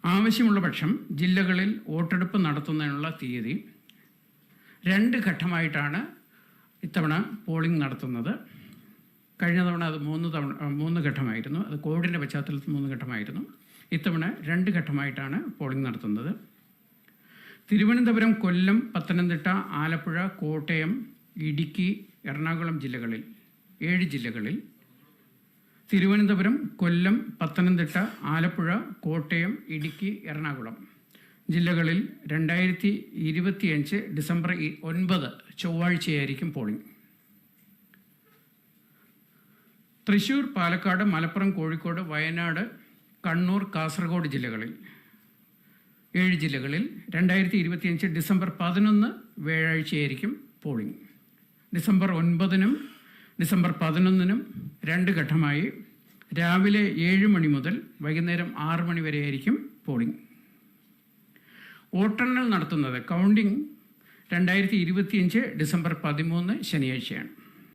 ആവശ്യമുള്ള പക്ഷം ജില്ലകളിൽ വോട്ടെടുപ്പ് നടത്തുന്നതിനുള്ള തീയതി 2 ഘട്ടമായിട്ടാണ് ഇത്തവണ പോളിംഗ് നടത്തുന്നത്. കഴിഞ്ഞ തവണ അത് 3 ഘട്ടമായിരുന്നു. അത് കോവിഡിൻ്റെ പശ്ചാത്തലത്തിൽ 3 ഘട്ടമായിരുന്നു. ഇത്തവണ 2 ഘട്ടമായിട്ടാണ് പോളിംഗ് നടത്തുന്നത്. തിരുവനന്തപുരം, കൊല്ലം, പത്തനംതിട്ട, ആലപ്പുഴ, കോട്ടയം, ഇടുക്കി, എറണാകുളം ജില്ലകളിൽ 7 ജില്ലകളിൽ തിരുവനന്തപുരം, കൊല്ലം, പത്തനംതിട്ട, ആലപ്പുഴ, കോട്ടയം, ഇടുക്കി, എറണാകുളം ജില്ലകളിൽ 2025 ഡിസംബർ 9 ചൊവ്വാഴ്ചയായിരിക്കും പോളിംഗ്. തൃശ്ശൂർ, പാലക്കാട്, മലപ്പുറം, കോഴിക്കോട്, വയനാട്, കണ്ണൂർ, കാസർഗോഡ് ജില്ലകളിൽ 7 ജില്ലകളിൽ 2025 ഡിസംബർ 11 വ്യാഴാഴ്ചയായിരിക്കും പോളിംഗ്. ഡിസംബർ 9-നും ഡിസംബർ 11-നും 2 ഘട്ടമായി രാവിലെ 7 മണി മുതൽ വൈകുന്നേരം 6 മണി വരെയായിരിക്കും പോളിംഗ്. വോട്ടെണ്ണൽ നടത്തുന്നത് കൗണ്ടിംഗ് 2025 ഡിസംബർ 13 ശനിയാഴ്ചയാണ്.